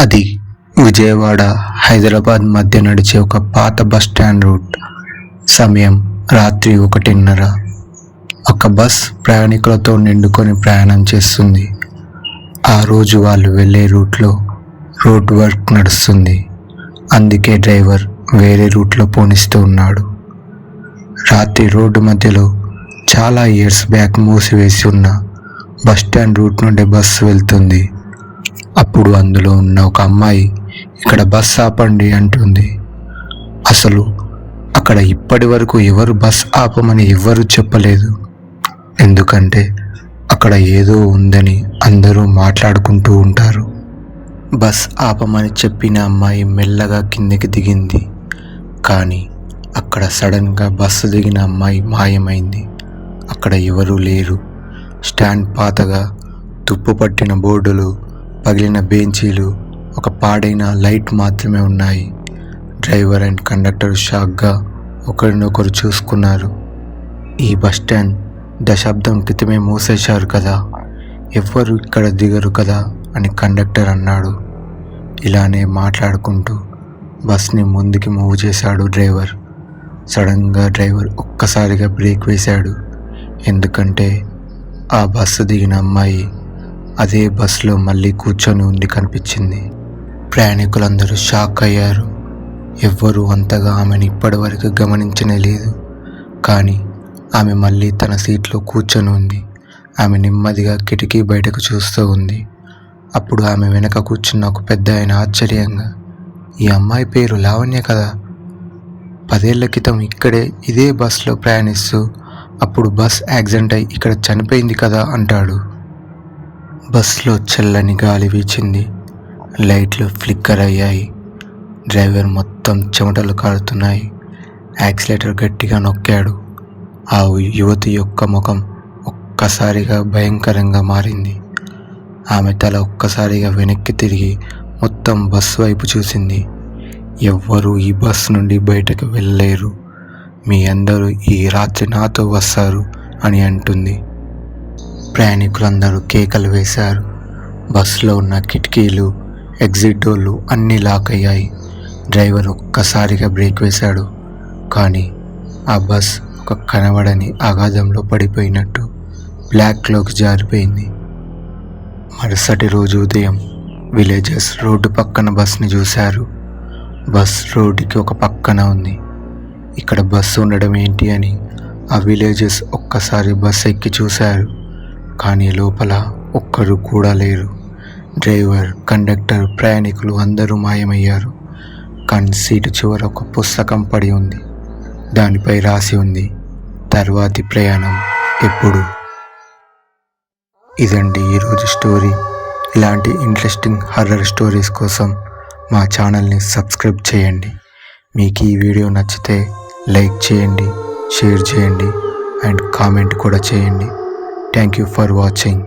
అది విజయవాడ హైదరాబాద్ మధ్య నడిచే ఒక పాత బస్టాండ్ రూట్. సమయం రాత్రి 1:30. ఒక బస్ ప్రయాణికులతో నిండుకొని ప్రయాణం చేస్తుంది. ఆ రోజు వాళ్ళు వెళ్ళే రూట్లో రోడ్ వర్క్ నడుస్తుంది. అందుకే డ్రైవర్ వేరే రూట్లో పోనిస్తూ ఉన్నాడు. రాత్రి రోడ్డు మధ్యలో చాలా ఇయర్స్ బ్యాక్ మూసివేసి ఉన్న బస్టాండ్ రూట్ నుండి బస్సు వెళ్తుంది. అప్పుడు అందులో ఉన్న ఒక అమ్మాయి, ఇక్కడ బస్ ఆపండి అంటుంది. అసలు అక్కడ ఇప్పటి వరకు ఎవరు బస్ ఆపమని ఎవ్వరూ చెప్పలేదు. ఎందుకంటే అక్కడ ఏదో ఉందని అందరూ మాట్లాడుకుంటూ ఉంటారు. బస్ ఆపమని చెప్పిన అమ్మాయి మెల్లగా కిందికి దిగింది. కానీ అక్కడ సడన్గా బస్సు దిగిన అమ్మాయి మాయమైంది. అక్కడ ఎవరూ లేరు. స్టాండ్ పాతగా తుప్పు పట్టిన బోర్డులు, పగిలిన బెంచీలు, ఒక పాడైన లైట్ మాత్రమే ఉన్నాయి. డ్రైవర్ అండ్ కండక్టర్ షాక్గా ఒకరినొకరు చూసుకున్నారు. ఈ బస్టాండ్ దశాబ్దం క్రితమే మూసేశారు కదా, ఎవ్వరు ఇక్కడ దిగరు కదా అని కండక్టర్ అన్నాడు. ఇలానే మాట్లాడుకుంటూ బస్ని ముందుకి మూవ్ చేశాడు డ్రైవర్. సడన్గా డ్రైవర్ ఒక్కసారిగా బ్రేక్ వేశాడు. ఎందుకంటే ఆ బస్సు దిగిన అమ్మాయి అదే బస్సులో మళ్ళీ కూర్చొని ఉంది కనిపించింది. ప్రయాణికులందరూ షాక్ అయ్యారు. ఎవ్వరూ అంతగా ఆమెను ఇప్పటివరకు గమనించనే లేదు. కానీ ఆమె మళ్ళీ తన సీట్లో కూర్చొని ఉంది. ఆమె నెమ్మదిగా కిటికీ బయటకు చూస్తూ ఉంది. అప్పుడు ఆమె వెనక కూర్చున్న ఒక పెద్ద ఆయన ఆశ్చర్యంగా, ఈ అమ్మాయి పేరు లావణ్య కదా, 10 ఏళ్ల క్రితం ఇక్కడే ఇదే బస్సులో ప్రయాణిస్తూ అప్పుడు బస్ యాక్సిడెంట్ అయి ఇక్కడ చనిపోయింది కదా అంటాడు. బస్సులో చల్లని గాలి వీచింది. లైట్లు ఫ్లిక్కర్ అయ్యాయి. డ్రైవర్ మొత్తం చెమటలు కారుతున్నాయి. యాక్సిలేటర్ గట్టిగా నొక్కాడు. ఆ యువతి యొక్క ముఖం ఒక్కసారిగా భయంకరంగా మారింది. ఆమె తల ఒక్కసారిగా వెనక్కి తిరిగి మొత్తం బస్సు వైపు చూసింది. ఎవ్వరూ ఈ బస్సు నుండి బయటకు వెళ్ళలేరు. మీ అందరూ ఈ రాత్రి నాతో వస్తారు అని అంటుంది. ప్రయాణికులందరూ కేకలు వేశారు. బస్సులో ఉన్న కిటికీలు, ఎగ్జిట్ డోర్లు అన్నీ లాక్ అయ్యాయి. డ్రైవర్ ఒక్కసారిగా బ్రేక్ వేశాడు. కానీ ఆ బస్ ఒక కనబడని అగాధంలో పడిపోయినట్టు బ్లాక్లోకి జారిపోయింది. మరుసటి రోజు ఉదయం విలేజర్స్ రోడ్డు పక్కన బస్ని చూశారు. బస్ రోడ్డుకి ఒక పక్కన ఉంది. ఇక్కడ బస్సు ఉండడం ఏంటి అని ఆ విలేజర్స్ ఒక్కసారి బస్ ఎక్కి చూశారు. కానీ లోపల ఒక్కరు కూడా లేరు. డ్రైవర్, కండక్టర్, ప్రయాణికులు అందరూ మాయమయ్యారు. కానీ సీటు చివర ఒక పుస్తకం పడి ఉంది. దానిపై రాసి ఉంది, తర్వాతి ప్రయాణం ఎప్పుడు. ఇదండి ఈరోజు స్టోరీ. ఇలాంటి ఇంట్రెస్టింగ్ హర్రర్ స్టోరీస్ కోసం మా ఛానల్ని సబ్స్క్రైబ్ చేయండి. మీకు ఈ వీడియో నచ్చితే లైక్ చేయండి, షేర్ చేయండి అండ్ కామెంట్ కూడా చేయండి. Thank you for watching.